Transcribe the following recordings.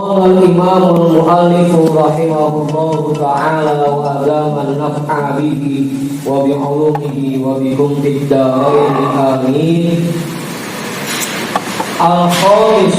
الإمام المؤلف رحمه الله تعالى وأدام النفع به وبعلومه وبكم في الدارين آمين. الخامس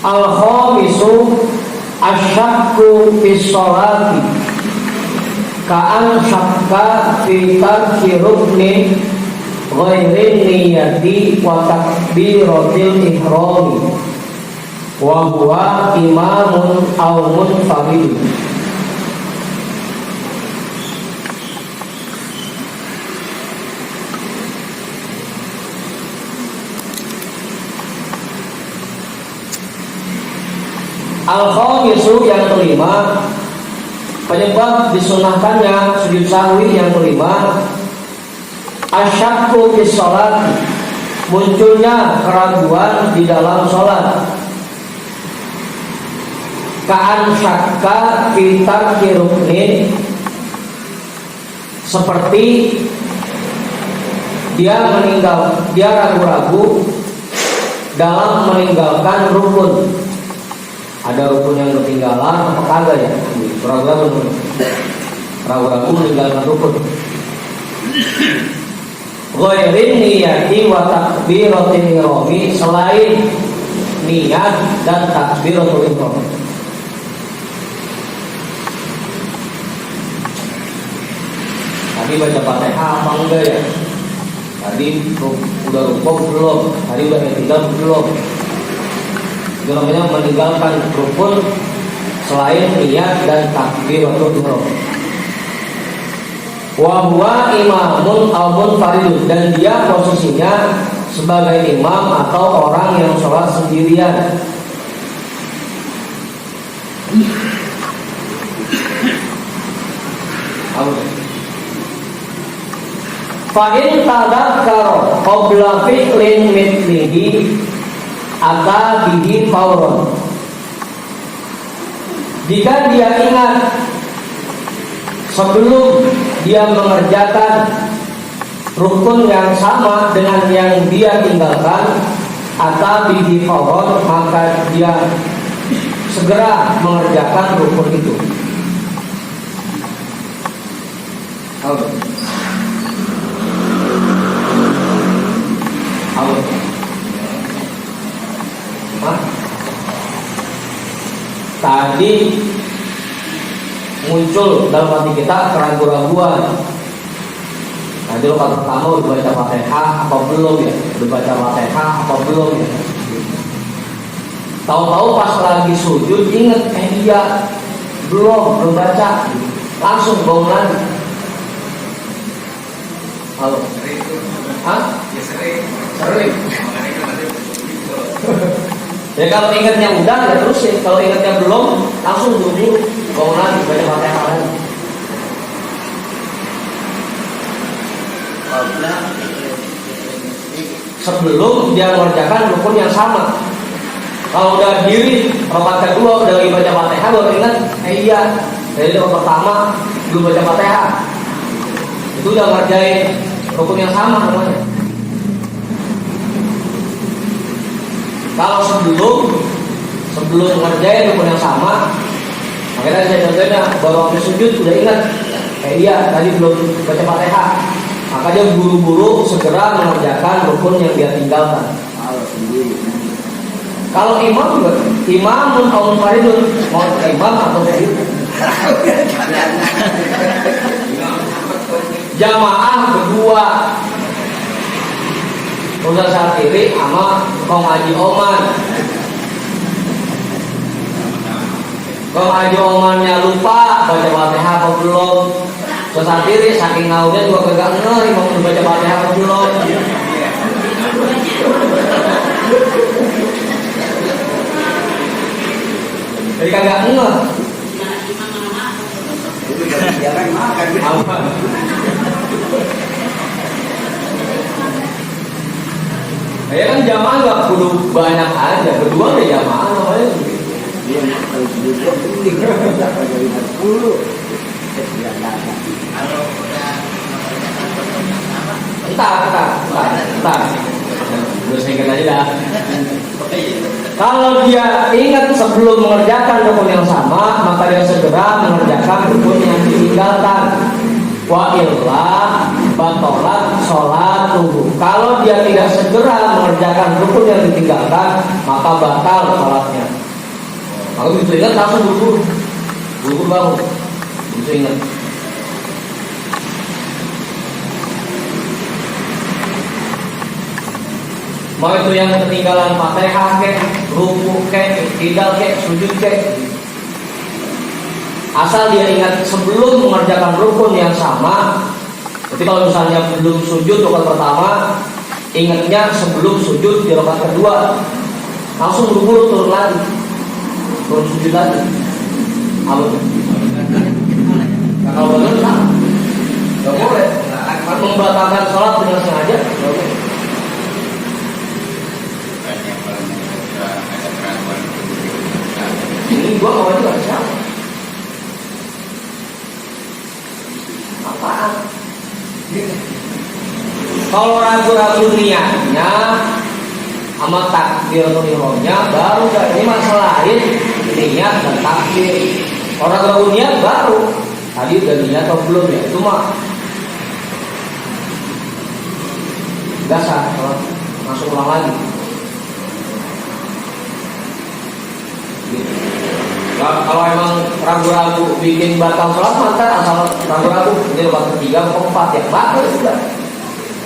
Al-khamisu asyakku fi sholati ka'an syakka fi tarki rukni ghairin niyati wa takbiratil ihrami wa huwa imamun aw munfarid. Al-khamisu yang kelima, penyebab disunahkannya sujud sahwi yang kelima, asyakku fi sholat, munculnya keraguan di dalam sholat. Ka'an syakka fi tarki ruknin, seperti dia ragu-ragu dalam meninggalkan rukun. Ada rukun yang ketinggalan apa kagak ya? Ragu-ragu meninggalkan rukun. Ghairin niyati wa takbiratil ihrami, selain niat dan takbiratul ihram. Tadi baca Fatihah apa enggak ya? Tadi udah rukuk belum? Tadi udah i'tidal belum? Itu namanya meninggalkan rukun selain niat dan takbiratul ihram. Wa huwa imamun aw munfaridun, dan dia posisinya sebagai imam atau orang yang sholat sendirian. Fa in tadhakkara qabla fi'lin mithlihi ata bihi fauron. Jika dia ingat sebelum dia mengerjakan rukun yang sama dengan yang dia tinggalkan, ata bihi fauron, maka dia segera mengerjakan rukun itu. Tadi muncul dalam hati kita keraguan-raguan. Tadi lokal pertama udah baca Fatihah apa belum ya? Udah baca Fatihah apa belum ya? Tahu-tahu pas lagi sujud inget, iya belum baca, langsung bangun lagi. Halo? Hah? Ya sering. Ya kalau ingatnya udah ya terusin, kalau ingatnya belum langsung dulu bangun lagi baca Fatihah lagi. Sebelum dia mengerjakan rukun yang sama. Kalau udah diri rakaat kedua udah lagi baca Fatihah baru ingat, iya dari rakaat pertama belum baca Fatihah. Itu udah ngerjain rukun yang sama namanya. Kalau sebelum ngerjain rukun yang sama, makanya saya contohnya baru waktu sujud udah ingat, iya tadi belum baca Fatihah, maka dia buru-buru segera mengerjakan rukun yang dia tinggalkan. Kalau imam juga, imamun atau munfaridun, mau imam atau sendiri. jamaah berdua, Ustaz Syafiri sama Kong Haji Oman. Kong Haji Omannya lupa baca Fatihah apa belum, Ustaz Syafiri saking ngaunya juga kagak ngeh mau baca Fatihah apa belum. Jadi kagak ngeh. Ya kan jamaah nggak perlu banyak aja, berdua deh jamaah namanya. Entar. Terus ingat aja dah. Kalau dia ingat sebelum mengerjakan rukun yang sama, maka dia segera mengerjakan rukun yang ditinggalkan. Wa illa batalat sholatuhu. Kalau dia tidak segera mengerjakan rukun yang ditinggalkan, maka batal sholatnya. Maka begitu ingat langsung buru-buru bangun. Begitu ingat. Mau itu yang ketinggalan Fatihah kek, ruku kek, tidak kek, sujud kek, asal dia ingat sebelum mengerjakan rukun yang sama. Jadi kalau misalnya belum sujud rakaat pertama, ingatnya sebelum sujud di rakaat kedua, langsung buru-buru turun lagi, turun sujud lagi. Nah, kalau benar nggak boleh membatalkan sholat dengan sengaja. Nggak boleh. Ini gua awalnya nggak siapa. Apaan? Kalau ragu-ragu niatnya sama takbiratul ihramnya baru gak, ini masalah lain niat dan takbir. Kalau ragu-ragu niat baru tadi udah niat atau belum ya, itu mah nggak sah, masuk ulang lagi. Nah, kalau emang ragu-ragu bikin batal sholat, maka asal ragu-ragu ini rakaat ketiga atau keempat ya batal sudah.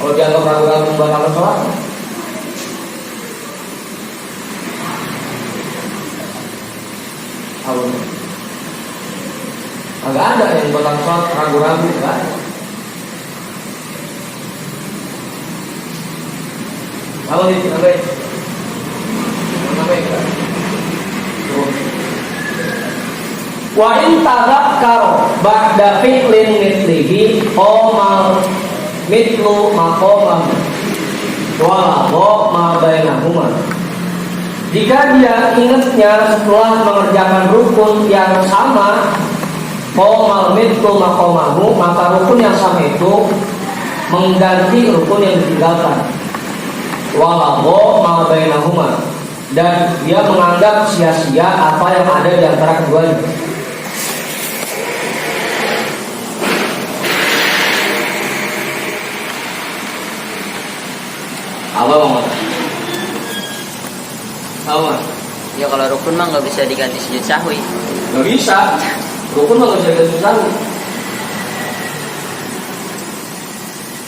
Kalau dianggap ragu-ragu membatalkan sholat, agak ada yang batal sholat ragu-ragu kan? Kalau di sampai wa in tadhakkara ba'da fi'lin mithlihi qamal mithlu maqamah wa ma bainahuma. Jika dia ingatnya setelah mengerjakan rukun yang sama, qamal mithlu maqamahu, maka rukun yang sama itu mengganti rukun yang ditinggalkan. Wa ma bainahuma, dan dia menganggap sia-sia apa yang ada di antara keduanya. Apa? Ya kalau rukun mah nggak bisa diganti sujud sahwi. Nggak bisa. Rukun mah nggak bisa diganti sujud sahwi.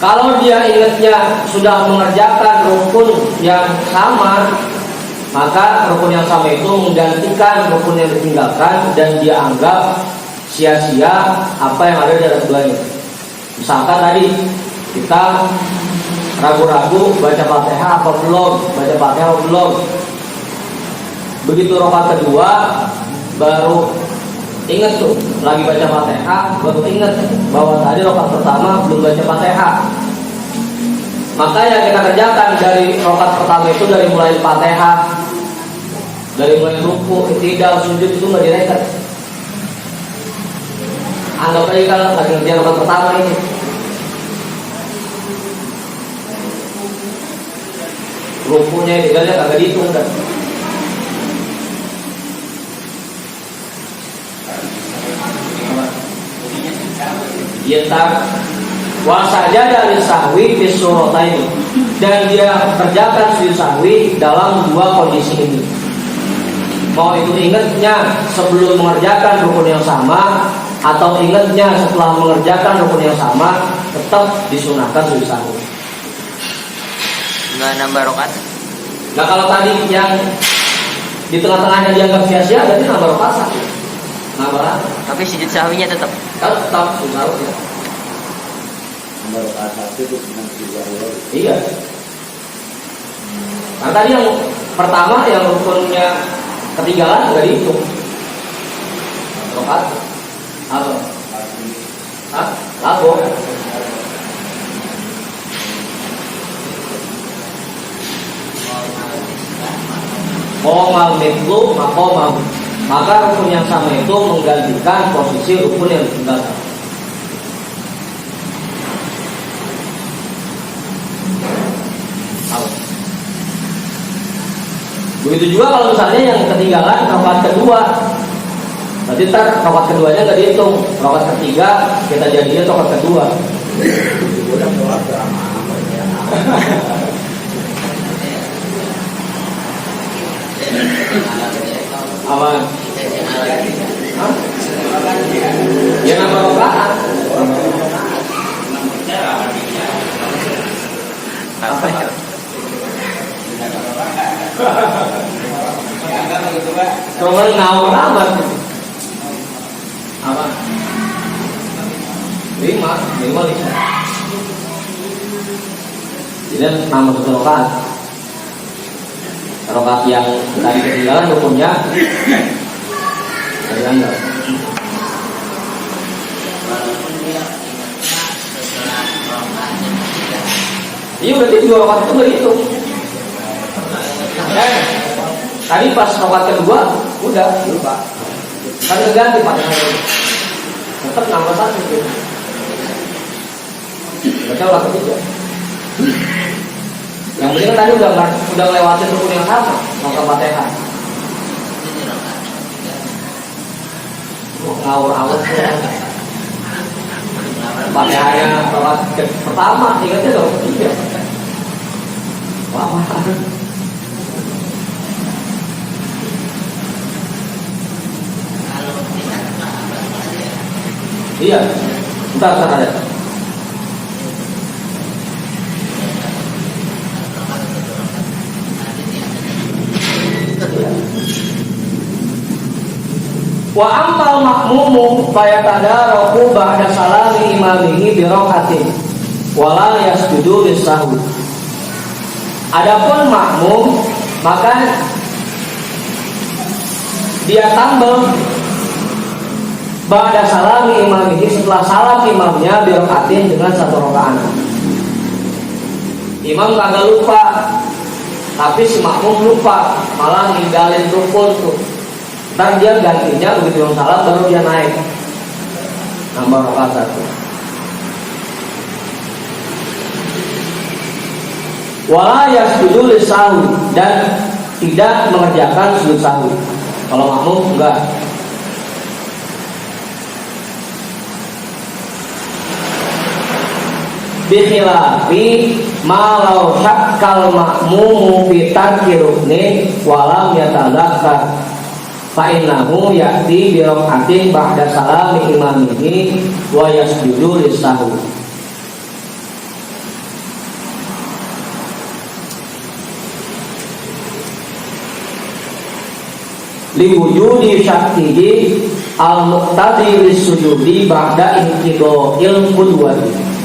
Kalau dia ingatnya sudah mengerjakan rukun yang sama, maka rukun yang sama itu menggantikan rukun yang ditinggalkan dan dia anggap sia-sia apa yang ada di antara keduanya. Misalkan tadi kita ragu-ragu baca Fatihah apa belum, baca Fatihah apa belum. Begitu rakaat kedua baru ingat tuh lagi baca Fatihah, baru ingat bahwa tadi rakaat pertama belum baca Fatihah. Maka yang kita kerjakan dari rakaat pertama itu dari mulai Fatihah, dari mulai ruku, i'tidal, sujud itu nggak direket. Anggap aja kalau lagi ngerjain rakaat pertama ini. Rukunya i'tidalnya kagak dihitung kan. Yentar wasajada lisahwi bisurataini, dan dia kerjakan sujud sahwi dalam dua kondisi ini. Mau itu ingatnya sebelum mengerjakan rukun yang sama atau ingatnya setelah mengerjakan rukun yang sama, tetap disunahkan sujud sahwi. Nggak nambah rokat. Nah kalau tadi yang di tengah-tengahnya dianggap sia-sia, berarti nambah rakaat satu. Nambah. Tapi sujud sahwinya tetap. Kan tetap sujud sahwi. Nambah rakaat satu itu senang juga. Iya. Nah tadi yang pertama yang rukunnya ketinggalan nggak dihitung. Rakaat apa? Hah? Lagu. Qomal mithlu maqamam. Maka rukun yang sama itu menggantikan posisi rukun yang ditinggalkan. Begitu juga kalau misalnya yang ketinggalan rakaat kedua, berarti ntar rakaat keduanya nggak dihitung, rakaat ketiga kita jadinya rakaat kedua. Udah sholat drama apa ya? Aman. Hah? Ya nambah rakaat. Apa ya? Coba ngawur amat. Apa? Lima. Jadi nama satu rakaat. Rakaat yang tadi ketinggalan hukumnya enggak. Iya berarti dua rakaat itu berhitung. Tadi pas rakaat kedua udah lupa. Kan ganti Fatihah. Tetap nambah satu gitu. Baca rakaat ketiga. Yang penting kan tadi udah lewatin rukun yang sama, maka Fatihah. Ngawur-ngawur. Fatihahnya rakaat pertama, ingatnya dong ketiga. Lama. Iya, bentar ada. Wa amal makmumu fayatadaraku ba'da salami imamihi bi rakatin wala yasjudu lis-sahwi. Adapun makmum maka dia tambah ba'da salami imamihi setelah salam imamnya bi rakatin dengan satu rakaat. Imam kagak lupa, tapi si makmum lupa, malah ninggalin rukun tuh. Ntar dia gantinya begitu yang salam baru dia naik nambah rakaat satu. Wala yasjudu lis-sahwi dan tidak mengerjakan sujud sahwi. Kalau makmum enggak. Bikhilafi malau syakkal makmumu fi tarki rukni walam yatadzakkar fa innahu ya'ti bi rak'atin ba'da salami imamihi wa yasjudu lis-sahwi. Liwujudi syakkihi al-muqtadi lis-sujudi ba'da inqidha'il qudwati.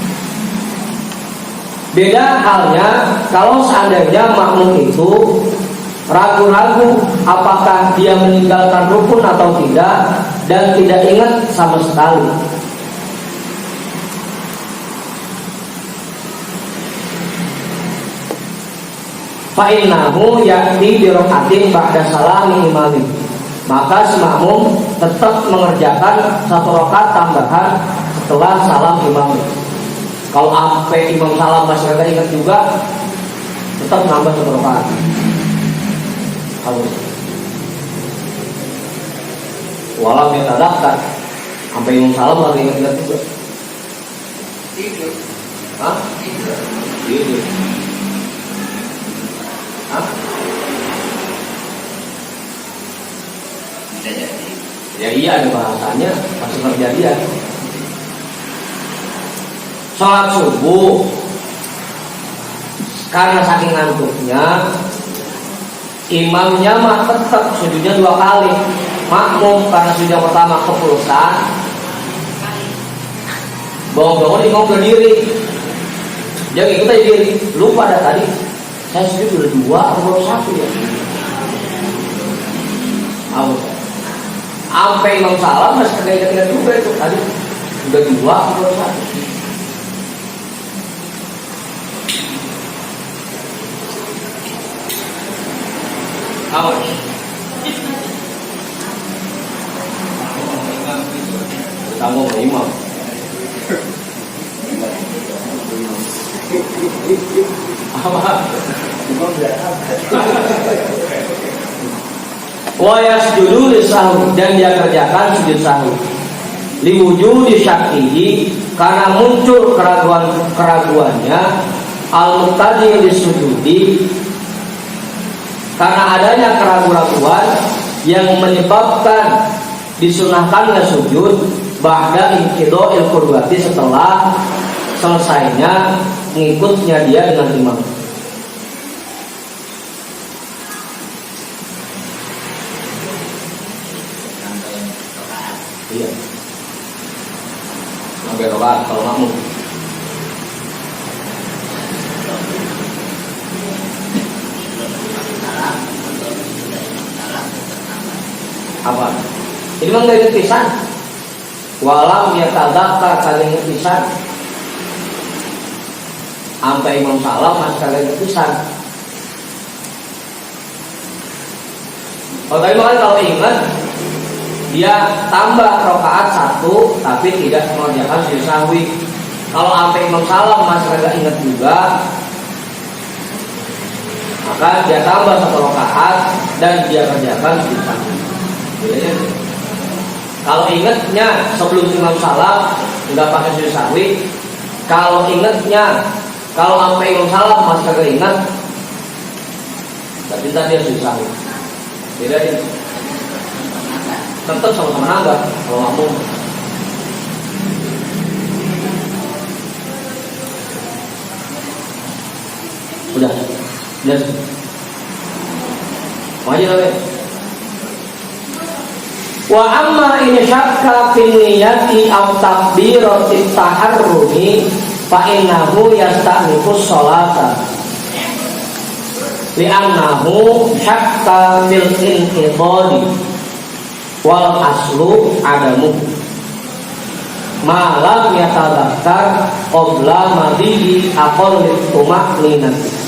Beda halnya kalau seandainya makmum itu ragu-ragu apakah dia meninggalkan rukun atau tidak dan tidak ingat sama sekali. Fa innahu ya'ti bi rak'atin ba'da salami imami. Maka si makmum tetap mengerjakan satu rakaat tambahan setelah salam imam. Kalau sampai imam salam masih agak ingat juga, tetap nambah satu rakaat. Walau kita daftar sampai imam salam lagi ingat juga. Hah? Tidur. Hah? Bisa jadi. Ya iya ada bahasanya masih kejadian. Sholat subuh karena saking ngantuknya, imamnya mah tetap sujudnya 2 kali. Makmum karena sujud yang pertama kepulusan, bangun-bangun imam berdiri, dia ikut aja diri. Lupa dah tadi saya sujud udah 2 atau baru 1 ya. Sampai imam salam masih kagak ingat juga itu tadi udah 2 atau baru 1. Awas. Tanggung imam. Apa? Wa yasjudu lisahwi, dan dia kerjakan sujud sahwi. Liwujudi syakkihi, karena muncul keraguannya, al-muqtadi lisujudi, karena adanya keraguan yang menyebabkan disunahkannya sujud ba'da inqidha'il qudwati, setelah selesainya ngikutnya dia dengan imam. Iya. Sampai rokaat kalau makmum. Apa? Ini memang dari pisan. Walam yatadzakar kali pisan. Sampai imam salam masih kali pisan. Oh, tapi kalau ingat dia tambah rakaat 1 tapi tidak mengerjakan sujud sahwi. Kalau sampai imam salam masih kagak ingat juga, maka dia tambah 1 rakaat dan dia kerjakan sujud sahwi. Bedanya, kalau ingatnya sebelum imam salam nggak pakai sujud sahwi. Kalau ingatnya kalau sampai imam salam masih kagak ingat, berarti tadi dia sujud sahwi. Bedanya tetap sama-sama nambah kalau makmum. Udah, jelas. Maju lagi. Wa amma in syakka fil niyati aw takbirati taharrumi fa innahu yasta'nifus sholata li'annahu syakka fil inqidhadi wal aslu adamu malam yatadzakkar qabla madhi aqallit tuma'ninati.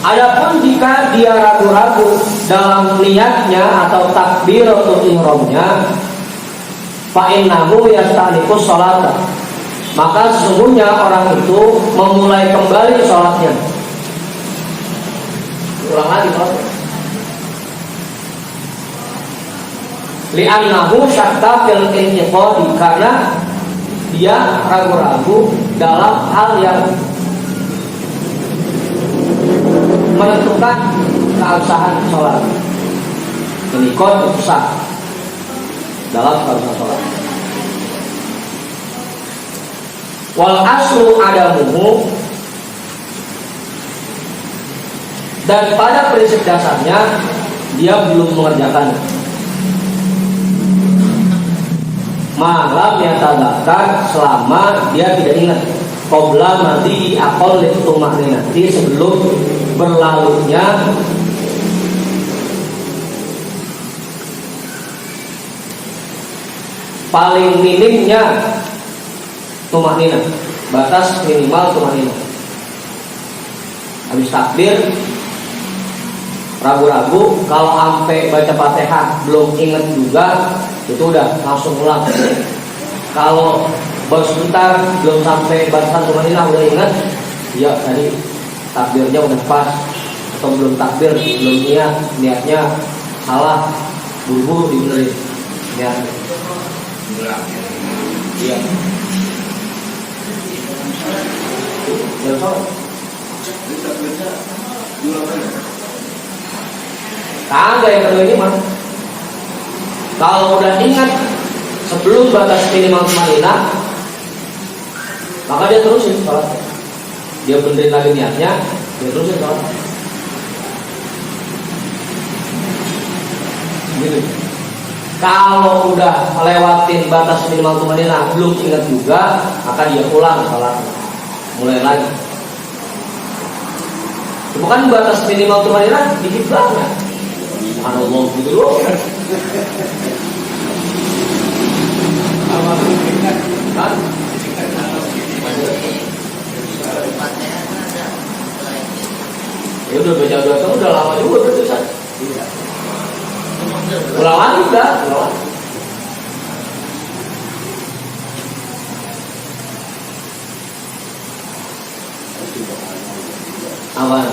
Adapun jika dia ragu-ragu dalam niatnya atau takbiratul ihramnya, fa innahu yasta'nifus sholata, maka sesungguhnya orang itu memulai kembali sholatnya. Ulang lagi sholatnya. Li'annahu syakka fil inqidhadi, karena dia ragu-ragu dalam hal yang menentukan keabsahan sholat. Inqidhad itu sah dalam keabsahan sholat. Wal aslu adamuhu, dan pada prinsip dasarnya dia belum mengerjakannya. Malam yatadzakkar, selama dia tidak ingat, qabla madhi aqallit tuma'ninati, sebelum berlalunya paling minimnya tuma'ninah, batas minimal tuma'ninah. Habis takbir ragu-ragu, kalau sampai baca Fatihah belum ingat juga, itu udah langsung ulang. Kalau baru sebentar belum sampai batasan tuma'ninah udah ingat, ya tadi takbirnya udah pas, atau belum takbir, belum niatnya salah, buru-buru dibenerin niatnya. Iya. Ya, Kagak yang kedua ini mah. Kalau udah ingat sebelum batas minimal tumanina, maka dia terusin sholatnya. Dia benerin lagi niatnya, dia terusin sholatnya. Gitu. Kalau udah melewatin batas minimal tumanina belum ingat juga, maka dia ulang sholatnya, mulai lagi. Bukan batas minimal tumanina dikit banget. Subhanallah gitu loh. Kan? Ya udah baca doa udah lama juga berarti Ustaz. Iya. Ulang lagi udah, ulang. Aman.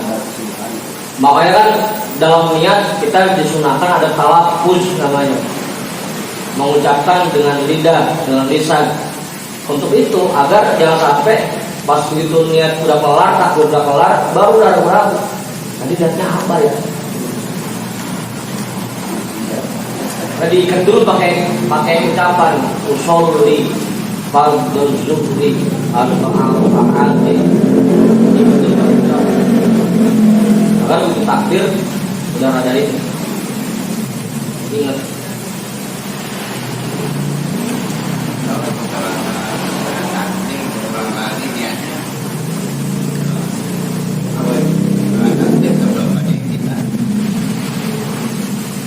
Makanya kan dalam niat kita disunahkan ada talafuz namanya, mengucapkan dengan lidah, dengan lisan. Untuk itu agar jangan sampai pas begitu niat udah kelar, takut udah kelar, baru ragu-ragu. Tadi niatnya apa ya? Tadi ikat dulu pakai ucapan usolli, fardhu zuhri, al-ma'rufati. Agar untuk takbir udah ada ini. Ingat.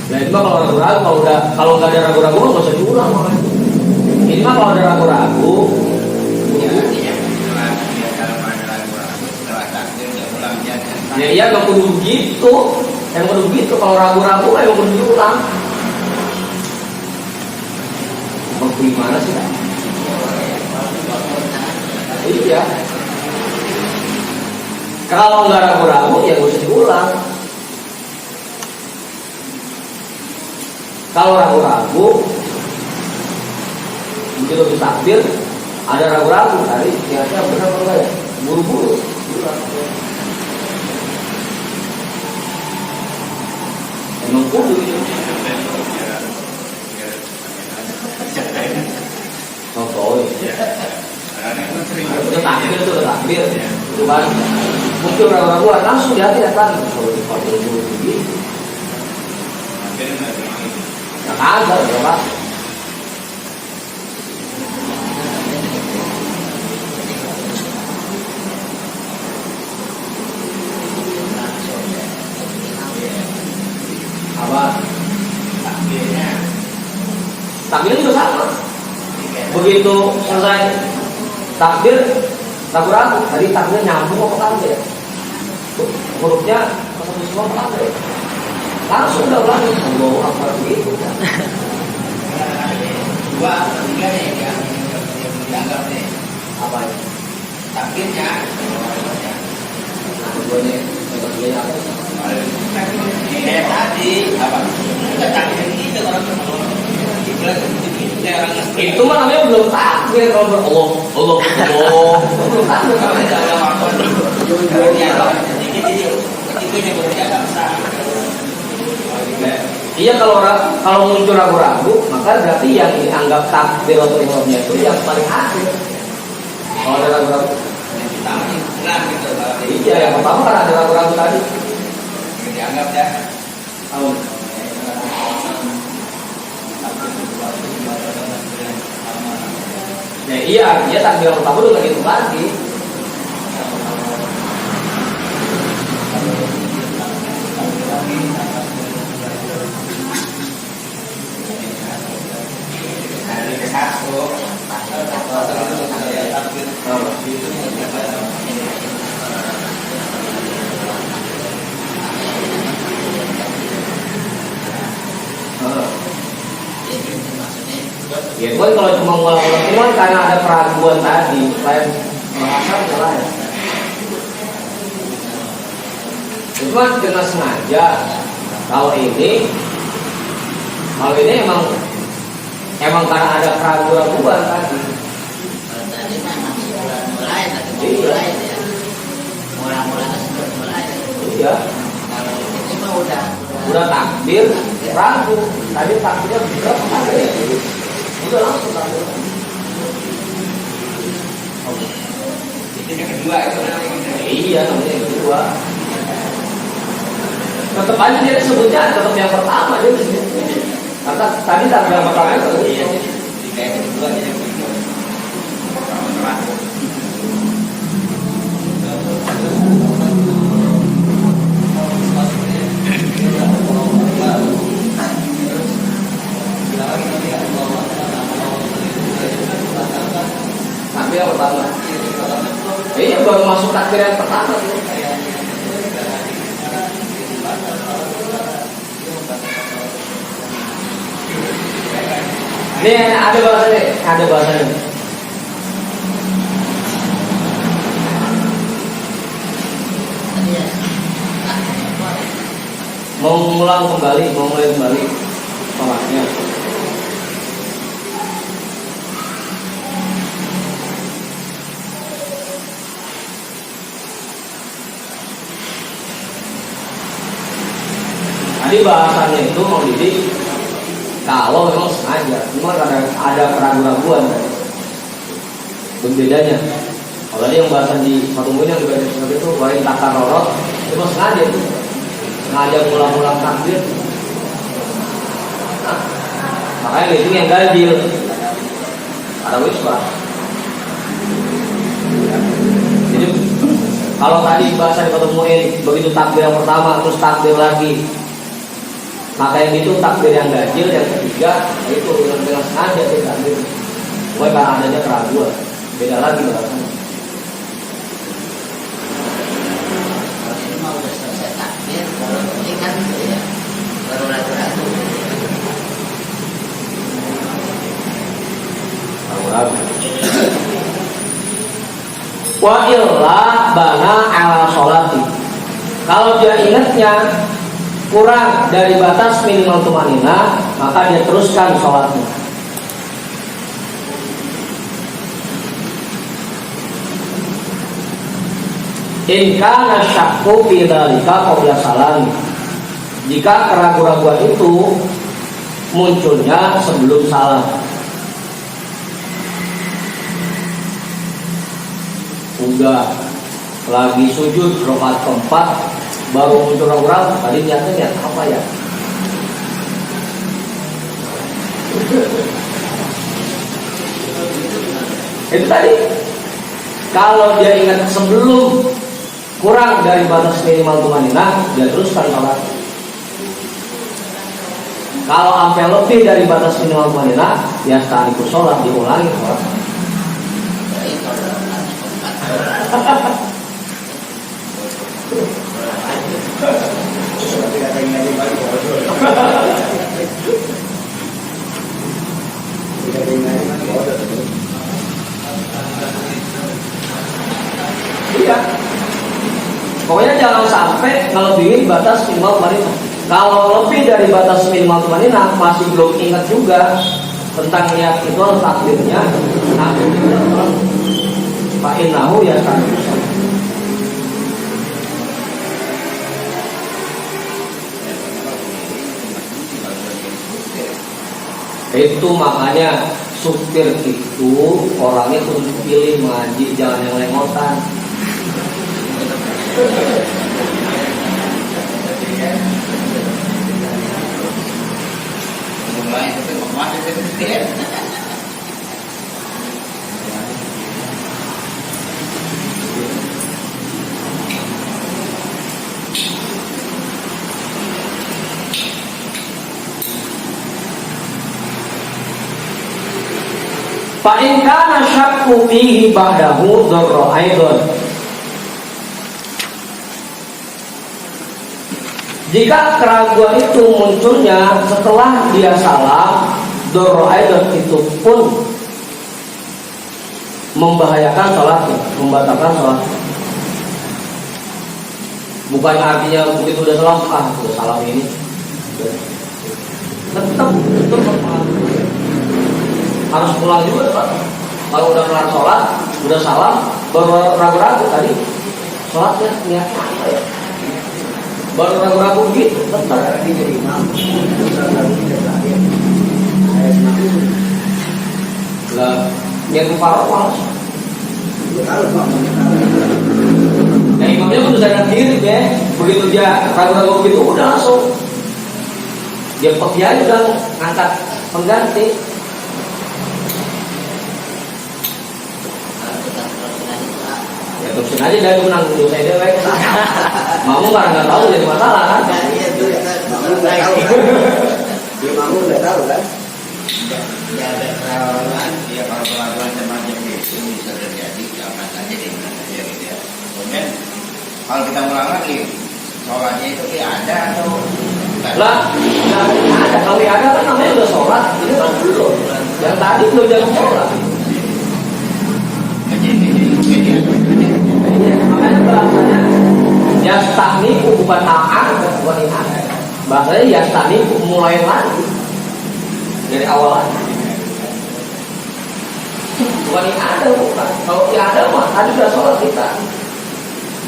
Nah itu mah kalau ragu-ragu, kalau nggak ada ragu-ragu nggak usah diulang makanya. Ini mah kalau ada ragu-ragu, ya iya nggak perlu begitu, yang perlu begitu. Kalau ragu-ragu emang perlu diulang. Bagaimana sih? Iya. Kalau nggak ragu-ragu ya nggak usah diulang. Kalau ragu-ragu, begitu habis takbir ada ragu-ragu tadi, kira-kira benar apa enggak ya? Buru-buru. Emang kudu itu. Contoh itu takbir itu takbir, itu kan muncul ragu-ragu langsung di hati datang. Kalau buru-buru begitu. Nah, kagak ya Pak. Apa? Takbir juga sama. Begitu selesai takbir, ragu-ragu. Tadi takbir nyambung apa kagak ya? Hurufnya ketemu semua apa kagak ya? Langsung udah ulangi. Allahu Akbar begitu. Dua, tiga nih yang dianggap nih. Apa ya? Takbirnya. Keduanya apa? Kayak tadi apa? Kita takbir kita orang itu mah namanya belum takbir. Kalau Allah belum takbir. Kalau tidak ada makon, dianggap ketiganya baru dianggap sah. Iya, kalau muncul ragu-ragu, maka berarti yang dianggap takbir atau ihramnya itu yang paling akhir. Kalau ada ragu-ragu, Yang pertama hilang gitu. iya yang pertama kan ada ragu-ragu tadi. Yang dianggap ya. Tahu? Ya iya, dia takbir yang pertama udah gitu lagi. Hari ke-1 Ya gue kalau cuma ngulang-ngulang cuman karena ada keraguan tadi, lain merasa salah ya. Cuma dengan sengaja. Kalau ini emang karena ada keraguan tadi. tadi memang mulai Iya. ya. Mula-mula sebelum mulai. Iya. Kalau ini mah udah Udah tak ragu. Tadi takdirnya berapa kali ya? Udah langsung takdir. Itu yang kedua itu Iya, namanya yang kedua. Tetap aja dia sebutnya tetap yang pertama dia disebutnya. Karena tadi takdir yang pertama itu. iya jika yang kedua jadi begitu. Takdir yang pertama. Ini baru masuk takdir yang pertama. Ini ada bahasanya. Mau mulai kembali sholatnya. Tadi bahasannya itu mau didik kalau memang sengaja, cuma ada keraguan-keraguan bedanya. Kalau dia yang bahasan di satu poin yang juga seperti itu, wain takar rorot, itu sengaja ngulang-ngulang takbir. Nah, makanya itu yang ganjil. Ada wiswa. Jadi kalau tadi bahasa diketemuin begitu takbir yang pertama terus takbir lagi, maka yang itu takbir yang ganjil, yang ketiga itu dengan sengaja dia takbir. Bukan karena adanya keraguan. Beda lagi bahasanya. Kalau ini mau udah selesai takbir, kalau ini kan ya, baru ragu-ragu. Wa illa bana ala sholati. Kalau dia ingatnya kurang dari batas minimal tumanina, maka dia teruskan sholatnya. In kana syakku fi dzalika qabla salam. Jika keraguan-keraguan itu munculnya sebelum salam. Udah lagi sujud rakaat keempat baru muncul ragu-ragu, tadi niatnya apa ya? Itu tadi kalau dia ingat sebelum kurang dari batas minimal tumanina, dia teruskan sholat. Kalau sampai lebih dari batas minimal tumanina, ya sekaligus sholat diulangi sholat. Iya. Pokoknya jangan sampai ngelebihin batas minimal tumanina. Kalau lebih dari batas minimal tumanina masih belum ingat juga tentang niat itu takdirnya, nah Pak Inahu ya kan. Itu makanya supir itu orangnya kudu pilih ngaji, jangan yang lemotan. Fa in kana syakku fihi ba'dahu dharra aidon. Jika keraguan itu munculnya setelah dia salam, dharra aidon itu pun membahayakan sholatnya, membatalkan sholat. Bukan artinya begitu udah salam ini tetap harus pulang juga kan? Kalau udah kelar sholat, udah salam, baru ragu-ragu tadi sholatnya niatnya apa ya? baru ragu-ragu gitu, bentar. Ini jadi imam. Terus lalu tidak terakhir. Saya semakin Lah, yang kepala langsung. kalau Pak Nah imamnya udah sadar diri ya, begitu dia ragu-ragu gitu udah langsung dia aja udah ngangkat pengganti. Kalau kita terusin aja tuh, ah. Ya terusin aja dari menang dulu saya deh. Mamu nggak tahu jadi masalah kan? Nah, iya tuh kita Mamu nggak tahu kan? Dia Mamu nggak tahu kan? ya ada kerawanan. Iya, kalau keraguan semacam itu bisa terjadi, jangan saja dengan saja gitu ya. Kemudian kalau kita ulang lagi, sholatnya itu ada atau bukan? Lah, nah, ada kalau ada kan namanya udah sholat, ini kan belum. Yang tadi belum jam sholat. Kejadian. Iya, makanya bahasanya yastaniku bukan ta'an, bukan ingat. Bahasanya yastaniku mulai lagi dari awal lagi. Bukan yang ada, bukan. Kalau yang ada mah tadi sudah sholat kita.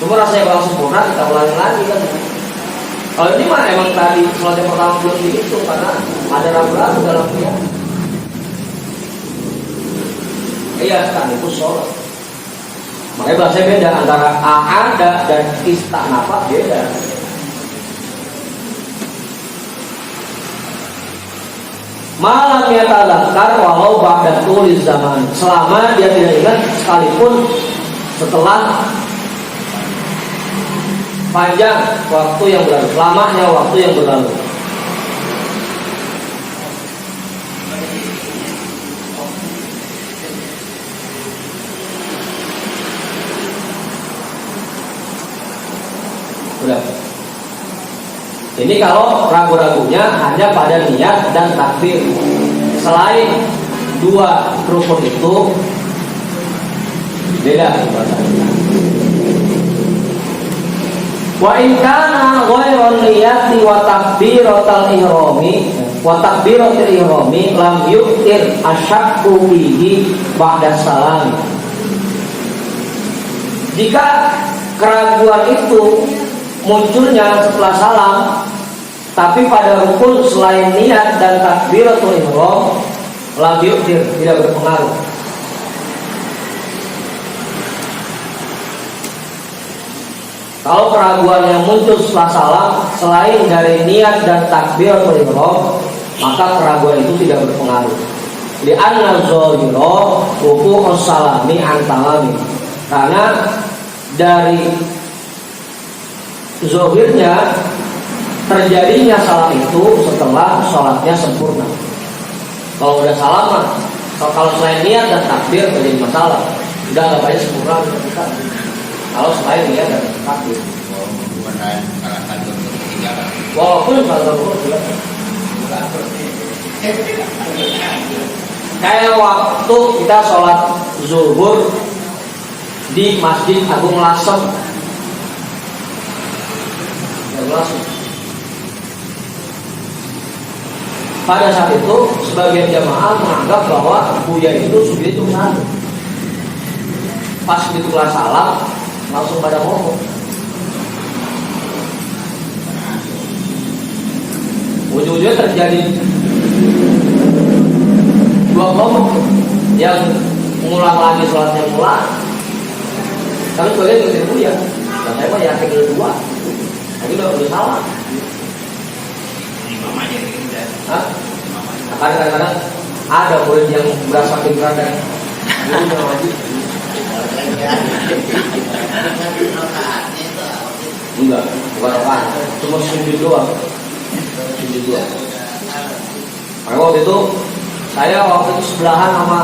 Cuma rasanya kurang sempurna kita ulangi lagi kan. Kalau ini mah emang tadi sholat yang pertama belum begitu karena ada ragu-ragu dalam dia. Iya, kan itu sholat. Makanya bahasa beda antara ada dan istanafa beda. Malam ya tadakar walau ba'da tulis zaman, selama dia tidak ingat sekalipun setelah panjang waktu yang berlalu, lamanya waktu yang berlalu. Udah. Ini kalau ragu-ragunya hanya pada niat dan takbir. Selain dua rukun itu beda bahasanya. Wa in kana ghairu niyati wa takbiratul ihrami wa takbiratul ihrami lam yu'tir asyakku bihi ba'da salam. Jika keraguan itu munculnya setelah salam, tapi pada rukun selain niat dan takbiratul ihram lam yu'tir, tidak berpengaruh. Kalau keraguan yang muncul setelah salam selain dari niat dan takbiratul ihram, maka keraguan itu tidak berpengaruh. Li'anna dzahira wuqu'us salami an talami. Karena dari zahirnya terjadinya salam itu setelah sholatnya sempurna. Kalau udah salam, kalau selain niat dan takbir menjadi masalah. Udah nggak banyak sempurna kita. Kalau selain niat dan takbir. Bukan salah satu untuk ketiga kan? Walaupun salah satu juga. Kayak waktu kita sholat zuhur di Masjid Agung Lasem. Pada saat itu sebagian jamaah menganggap bahwa buya itu sudah itu satu. Pas begitu kelas salam langsung pada ngomong. Ujung-ujungnya terjadi dua kelompok yang mengulang lagi sholatnya mulai. Tapi sebagian itu buya. Dan saya mah yakin itu dua. Tapi udah salah. Imam aja gitu dan Hah? Kadang-kadang ada murid yang berasa pintar dan guru yang wajib. Enggak, bukan apa, cuma sujud doang. Sujud doang. Karena waktu itu saya sebelahan sama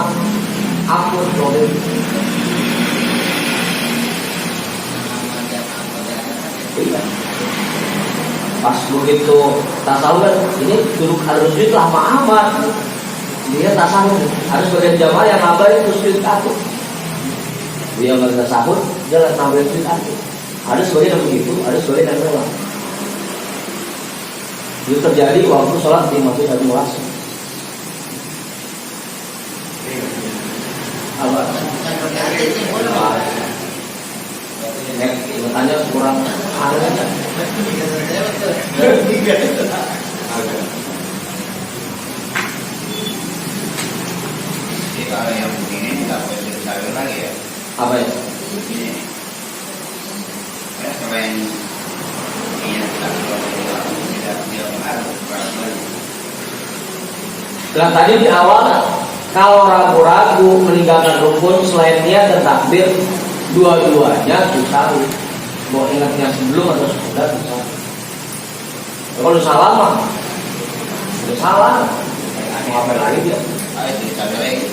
aku waktu itu. Iya. Pas begitu tasawuf kan ini duduk harus sujud lama amat. Dia tasawuf harus bagian jamaah yang nambahin sujud aku. Dia nggak tasawuf, dia nambahin sujud aku. Ada sebagian yang begitu, ada sebagian yang lewat. Itu terjadi waktu sholat di Masjid Agung Lasem. Apa? Tanya kurang aneh. Jadi kalau yang begini tidak boleh diketahui lagi ya. Apa ya? Ini ya selain ini tidak pengaruh. Nah tadi di awal kalau ragu-ragu meninggalkan rukun selain niat dan takbir, dua-duanya bisa. Mau ingatnya sebelum atau sesudah bisa. Kalau salah mah, udah salah. Mau apa lagi dia? Ayo diketahui lagi.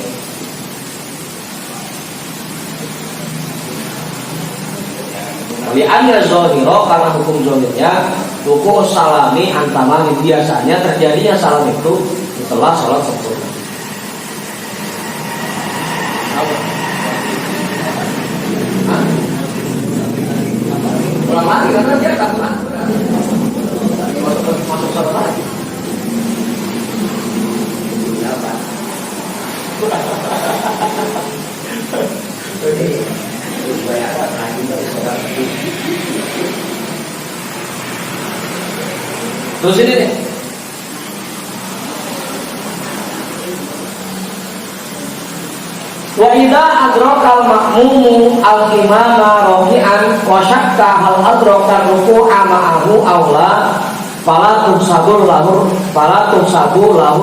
Liannya zohiro karena hukum zohirnya hukum salami antamani biasanya terjadinya salam itu setelah sholat sempurna. Hah? Ulang lagi karena dia tak pernah masuk sholat lagi. Terus ini nih. Wa idza adraka al-ma'mumu al-imama rafi'an wa syakka hal adraka ruku'a ma'ahu aula fala tuhsabu lahu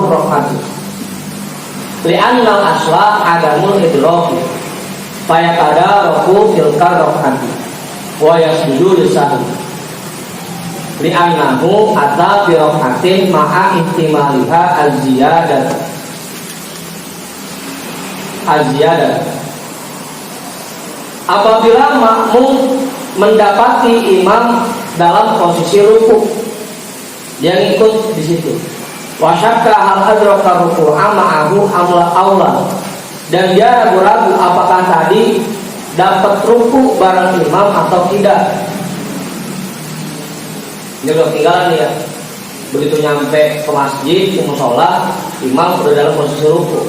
rakaat. Li'anna al-asla adamul idraki fayatadaruku tilka rakaat wa yasjudu lisahwi li'annahu ata bi rakaatin ma'a ihtimaliha az-ziyadah. Apabila makmum mendapati imam dalam posisi ruku, dia ngikut di situ. Wasyakka hal adraka ruku'a ma'ahu amla aula, dan dia ragu-ragu apakah tadi dapat ruku bareng imam atau tidak. Ini udah tinggalan ya. Begitu nyampe ke masjid, ke musola, imam sudah dalam posisi ruku.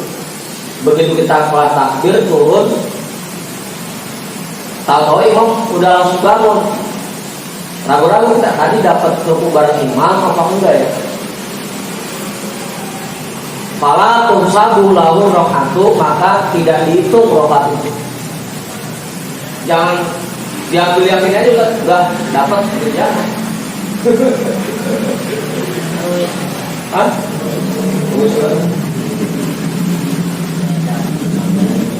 Begitu kita kelar takbir turun, tahu imam udah langsung bangun. Ragu-ragu kita tadi dapat ruku bareng imam apa enggak ya? Fala tuhsabu lahu rakaatu, maka tidak dihitung rakaat itu. Jangan diambil yakin aja udah dapat kerjaan. Hah?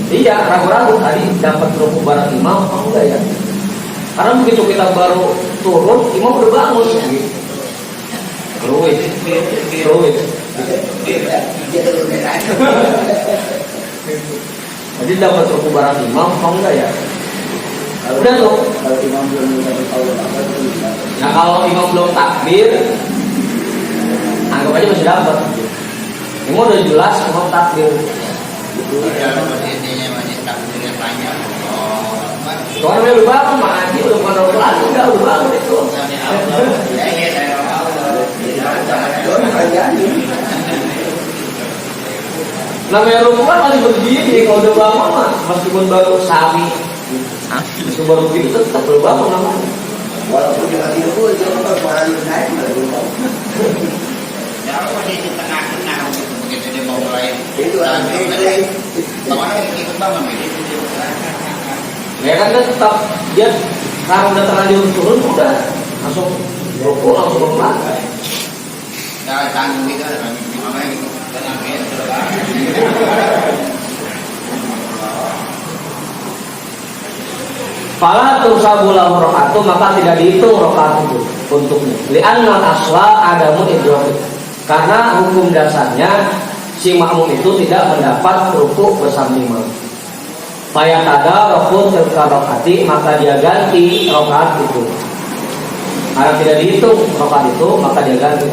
Iya, ragu-ragu tadi dapat ruku bareng imam apa enggak ya? Karena begitu kita baru turun, imam udah bangun gitu. Ruwet. Jadi dapat ruku bareng imam apa enggak ya? Udah tuh. Kalau imam belum tahu apa itu. Nah kalau imam belum takbir, anggap aja masih dapat. Imam udah jelas imam takbir. Kalau posisinya masih takbirnya panjang. Soalnya udah bangun, makanya udah bukan rokok lagi, udah bangun itu. Namanya rukuan masih berdiri, kalau udah bangun mah meskipun baru sami, meskipun baru begitu tetap belum bangun namanya. Walaupun dengan itu jangan berpaling naik belum. Ya posisi tengah-tengah begitu dia mau mulai. Itu Bagaimana ikut bangun gitu? Ya kan tetap dia karena udah terlanjur turun udah langsung rokok langsung berpaling. Jangan tanggung gitu, makanya gitu. Tenangin terus. Fala tuhsabu lahu rakaatu, maka tidak dihitung rakaat itu untuknya. Li'anna asla adamu idrofi, karena hukum dasarnya si makmum itu tidak mendapat ruku bersama imam. Fayatada rukun tilka rakaati, maka dia ganti rakaat itu. Karena tidak dihitung rakaat itu, maka dia ganti.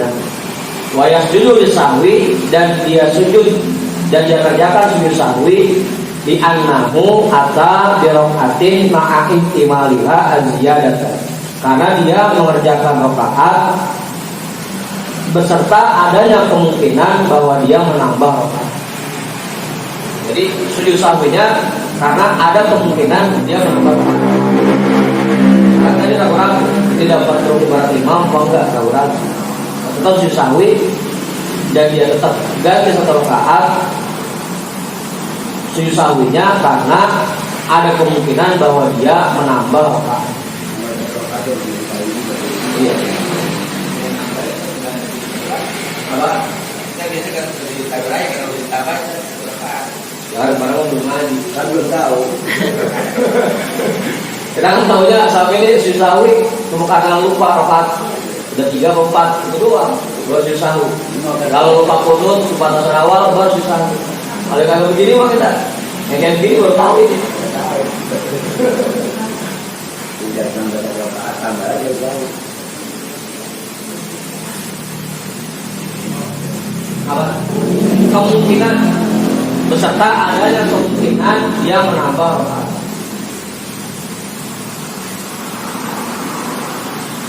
Wa yasjudu lisahwi, dan dia sujud dan dia kerjakan sujud sahwi di annahu ata bi rakaatin ma'a ihtimaliha az-ziyadatan, karena dia mengerjakan rakaat beserta adanya kemungkinan bahwa dia menambah rakaat. Jadi sujud sahwinya karena ada kemungkinan dia menambah rakaat. Karena tadi ragu-ragu Ini dapat rukun barat imam apa enggak? Tahu ragu. Tetap sujud sahwi dan dia tetap ganti 1 rakaat sujud sahwinya karena ada kemungkinan bahwa dia menambah rakaat. Iya. Apa? Kita biasa kan sujud taburai kalau ditambah Ya, padahal belum ngaji. Kan belum tahu. Kita kan tahunya sampai ini sujud sahwi cuma karena lupa rakaat udah 3 atau 4 itu doang baru sujud sahwi. Kalau lupa qunut, lupa tasawuf awal baru sujud sahwi. Kalau begini mah kita yang kayak begini baru tahu ini. Tidak sampai rakaat tambah aja tahu. Apa? Kemungkinan beserta adanya kemungkinan dia menambah rakaat.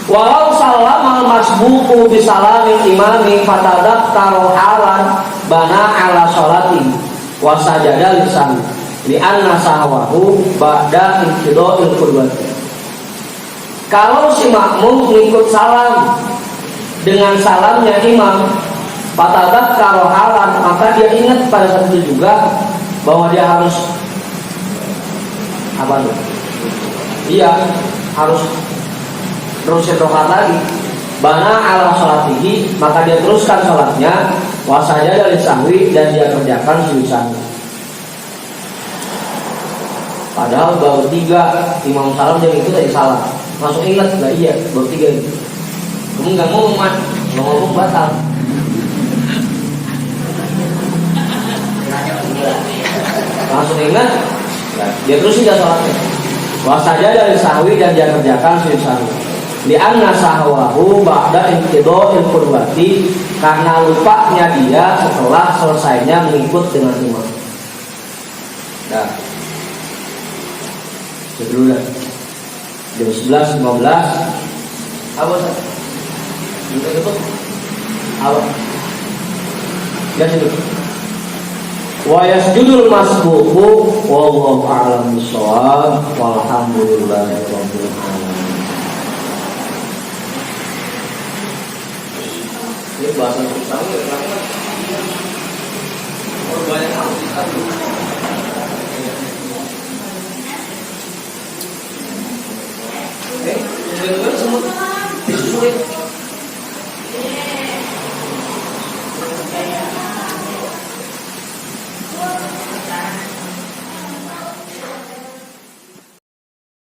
Walau salam al-masbuku bisalamil imami fatadakkaru halan bana ala sholati wasajada lisan li'anna sahwahu ba'da inqidha'il qudwati. Kalau si makmum ngikut salam dengan salamnya imam fatadakkaru halan, maka dia ingat pada saat itu juga bahwa dia harus apa tuh? Iya, harus terusin rakaat lagi. Bana ala sholatihi, maka dia teruskan sholatnya. Wasajada dari sahwi, dan dia kerjakan sujud sahwi. Padahal baru 3 imam salam dan itu tadi salah. Langsung ingat nggak? Iya, baru 3 itu. Kamu nggak ngomong man, ngomong batal. Langsung ingat, dia terusin dia sholatnya. Wasajada dari sahwi, dan dia kerjakan sujud sahwi. Li'anna sahwahu ba'da inqidha'il qudwati, karena lupanya dia setelah selesainya mengikut dengan imam. Nah, sebelumnya jam 11.15 apa sih? Kita tutup apa? Ya sih. Wa yasjudul masbuqu wallahu a'lam bishawab walhamdulillahi rabbil alamin. Ini bahasa susah ya, kenapa? Orang banyak tahu kita dulu. Semua disulit.